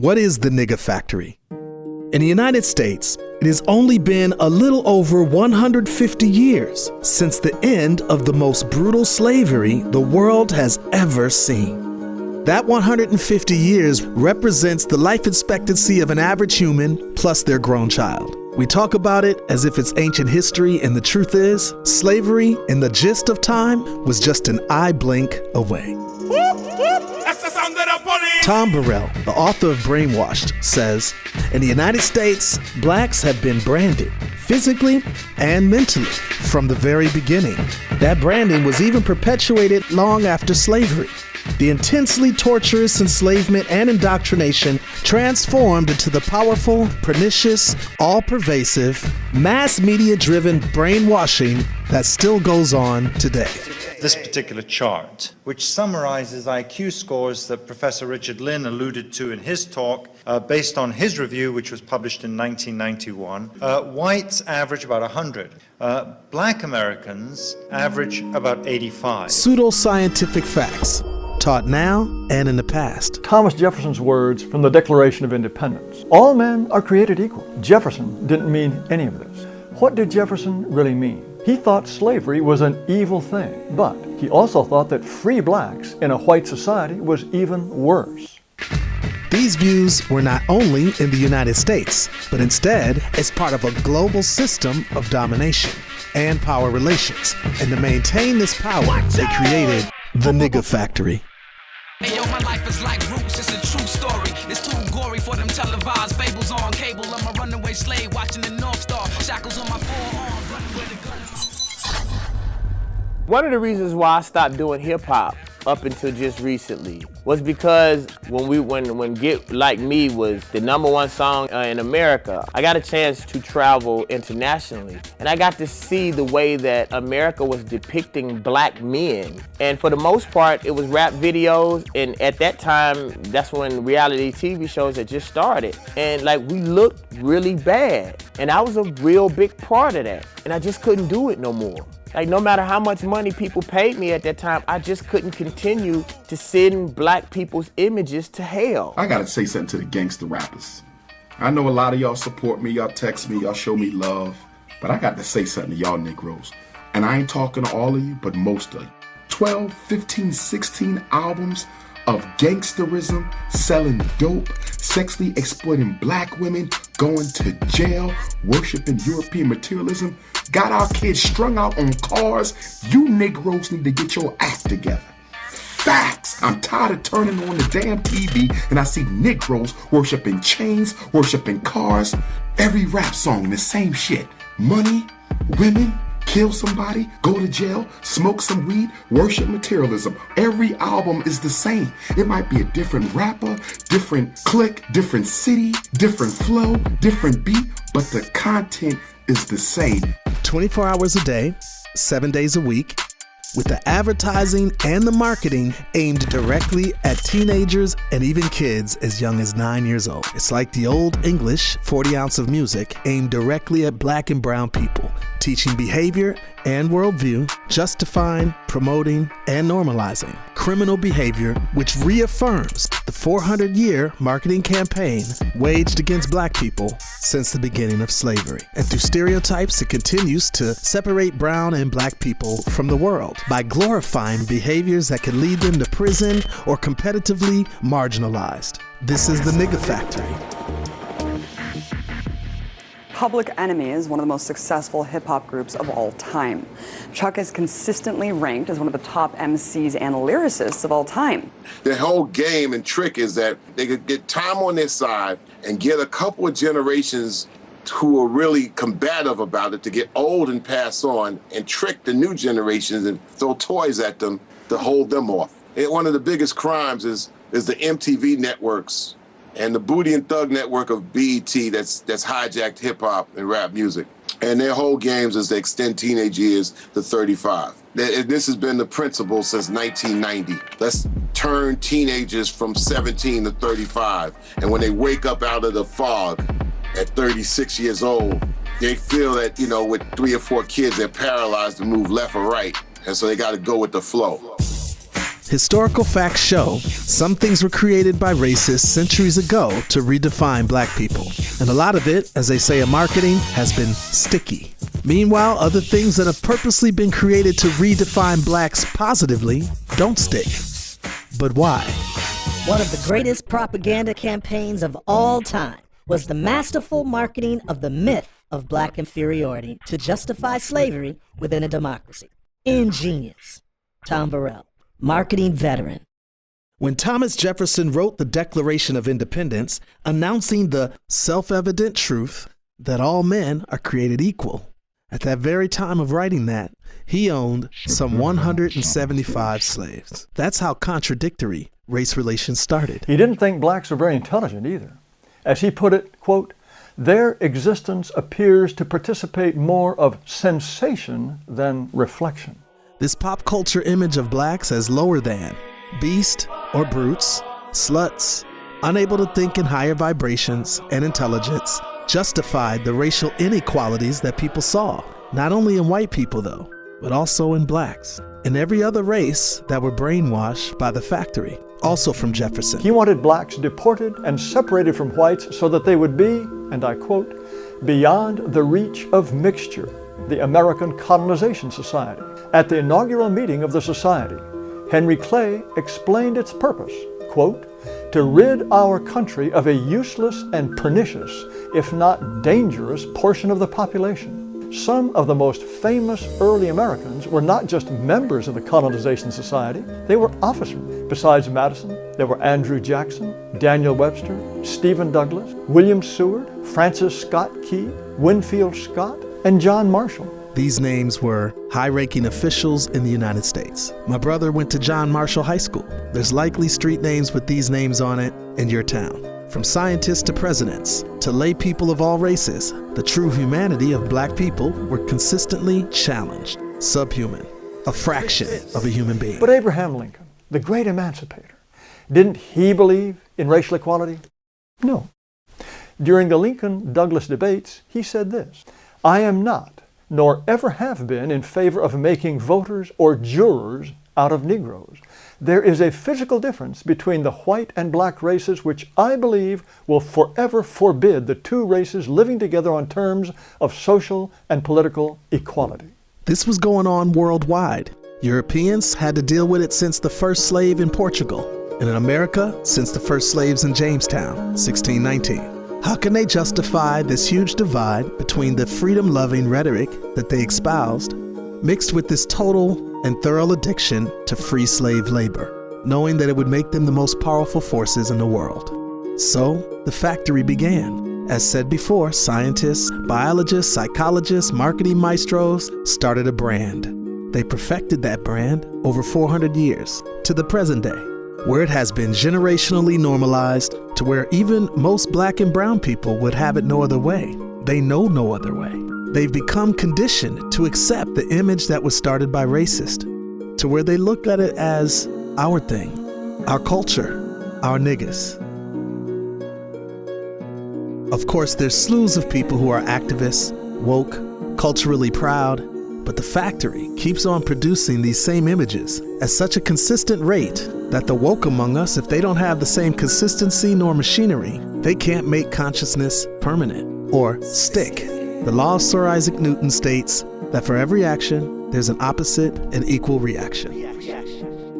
What is the nigger factory? In the United States, it has only been a little over 150 years since the end of the most brutal slavery the world has ever seen. That 150 years represents the life expectancy of an average human plus their grown child. We talk about it as if it's ancient history, and the truth is, slavery, in the gist of time, was just an eye blink away. Tom Burrell, the author of Brainwashed, says, in the United States, blacks have been branded, physically and mentally, from the very beginning. That branding was even perpetuated long after slavery. The intensely torturous enslavement and indoctrination transformed into the powerful, pernicious, all-pervasive, mass media-driven brainwashing that still goes on today. This particular chart, which summarizes IQ scores that Professor Richard Lynn alluded to in his talk, based on his review, which was published in 1991. Whites average about 100. Black Americans average about 85. Pseudoscientific facts, taught now and in the past. Thomas Jefferson's words from the Declaration of Independence. All men are created equal. Jefferson didn't mean any of this. What did Jefferson really mean? He thought slavery was an evil thing, but he also thought that free blacks in a white society was even worse. These views were not only in the United States, but instead as part of a global system of domination and power relations. And to maintain this power, they created the nigger factory. Hey yo, my life is like Roots, it's a true story. It's too gory for them televised fables on cable. I'm a runaway slave watching the North Star. Shackles on my forearm, running with the gun. One of the reasons why I stopped doing hip hop up until just recently was because when Get Like Me was the #1 song in America, I got a chance to travel internationally, and I got to see the way that America was depicting black men. And for the most part, it was rap videos, and at that time, that's when reality TV shows had just started. And like, we looked really bad, and I was a real big part of that, and I just couldn't do it no more. Like, no matter how much money people paid me at that time, I just couldn't continue to send black people's images to hell. I gotta say something to the gangster rappers. I know a lot of y'all support me, y'all text me, y'all show me love, but I got to say something to y'all Negroes. And I ain't talking to all of you, but most of you. 12, 15, 16 albums of gangsterism, selling dope, sexually exploiting black women, going to jail, worshiping European materialism, got our kids strung out on cars. You Negroes need to get your act together. Facts. I'm tired of turning on the damn TV and I see Negroes worshiping chains, worshiping cars. Every rap song, the same shit. Money, women, kill somebody, go to jail, smoke some weed, worship materialism. Every album is the same. It might be a different rapper, different clique, different city, different flow, different beat, but the content is the same. 24 hours a day, 7 days a week, with the advertising and the marketing aimed directly at teenagers and even kids as young as 9 years old. It's like the old English 40 ounce of music aimed directly at black and brown people, teaching behavior and worldview, justifying, promoting, and normalizing criminal behavior, which reaffirms the 400-year marketing campaign waged against black people since the beginning of slavery. And through stereotypes, it continues to separate brown and black people from the world by glorifying behaviors that can lead them to prison or competitively marginalized. This is the nigger factory. Public Enemy is one of the most successful hip-hop groups of all time. Chuck is consistently ranked as one of the top MCs and lyricists of all time. The whole game and trick is that they could get time on their side and get a couple of generations who are really combative about it to get old and pass on and trick the new generations and throw toys at them to hold them off. And one of the biggest crimes is the MTV networks and the Booty and Thug network of BET that's hijacked hip-hop and rap music. And their whole games is to extend teenage years to 35. This has been the principle since 1990. Let's turn teenagers from 17 to 35. And when they wake up out of the fog at 36 years old, they feel that, with 3 or 4 kids, they're paralyzed to move left or right. And so they got to go with the flow. Historical facts show some things were created by racists centuries ago to redefine black people. And a lot of it, as they say in marketing, has been sticky. Meanwhile, other things that have purposely been created to redefine blacks positively don't stick. But why? One of the greatest propaganda campaigns of all time was the masterful marketing of the myth of black inferiority to justify slavery within a democracy. Ingenious. Tom Burrell, marketing veteran. When Thomas Jefferson wrote the Declaration of Independence, announcing the self-evident truth that all men are created equal, at that very time of writing that, he owned some 175 slaves. That's how contradictory race relations started. He didn't think blacks were very intelligent either. As he put it, quote, "Their existence appears to participate more of sensation than reflection." This pop culture image of blacks as lower than, beast or brutes, sluts, unable to think in higher vibrations and intelligence, justified the racial inequalities that people saw, not only in white people though, but also in blacks and every other race that were brainwashed by the factory, also from Jefferson. He wanted blacks deported and separated from whites so that they would be, and I quote, "beyond the reach of mixture," the American Colonization Society. At the inaugural meeting of the society, Henry Clay explained its purpose, quote, "to rid our country of a useless and pernicious, if not dangerous, portion of the population." Some of the most famous early Americans were not just members of the Colonization Society, they were officers. Besides Madison, there were Andrew Jackson, Daniel Webster, Stephen Douglas, William Seward, Francis Scott Key, Winfield Scott, and John Marshall. These names were high-ranking officials in the United States. My brother went to John Marshall High School. There's likely street names with these names on it in your town. From scientists to presidents, to lay people of all races, the true humanity of black people were consistently challenged, subhuman, a fraction of a human being. But Abraham Lincoln, the great emancipator, didn't he believe in racial equality? No. During the Lincoln-Douglas debates, he said this, "I am not, nor ever have been, in favor of making voters or jurors out of Negroes. There is a physical difference between the white and black races which I believe will forever forbid the two races living together on terms of social and political equality." This was going on worldwide. Europeans had to deal with it since the first slave in Portugal, and in America, since the first slaves in Jamestown, 1619. How can they justify this huge divide between the freedom-loving rhetoric that they espoused, mixed with this total and thorough addiction to free slave labor, knowing that it would make them the most powerful forces in the world? So, the factory began. As said before, scientists, biologists, psychologists, marketing maestros started a brand. They perfected that brand over 400 years to the present day, where it has been generationally normalized to where even most black and brown people would have it no other way. They know no other way. They've become conditioned to accept the image that was started by racists, to where they look at it as our thing, our culture, our niggas. Of course, there's slews of people who are activists, woke, culturally proud, but the factory keeps on producing these same images at such a consistent rate that the woke among us, if they don't have the same consistency nor machinery, they can't make consciousness permanent or stick. The law of Sir Isaac Newton states that for every action, there's an opposite and equal reaction.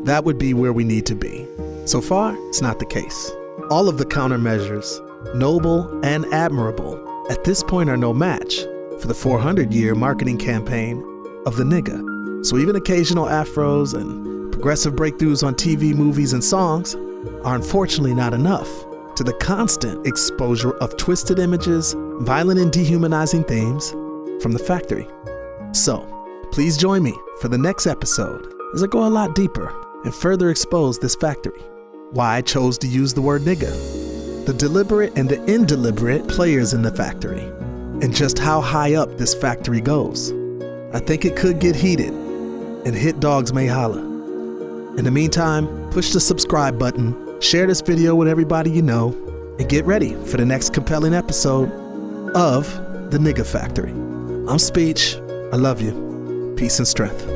That would be where we need to be. So far, it's not the case. All of the countermeasures, noble and admirable, at this point are no match for the 400-year marketing campaign of the nigga. So even occasional afros and progressive breakthroughs on TV, movies, and songs are unfortunately not enough to the constant exposure of twisted images, violent and dehumanizing themes from the factory. So, please join me for the next episode as I go a lot deeper and further expose this factory. Why I chose to use the word nigga, the deliberate and the indeliberate players in the factory, and just how high up this factory goes. I think it could get heated, and hit dogs may holla. In the meantime, push the subscribe button, share this video with everybody you know, and get ready for the next compelling episode of The Nigga Factory. I'm Speech. I love you. Peace and strength.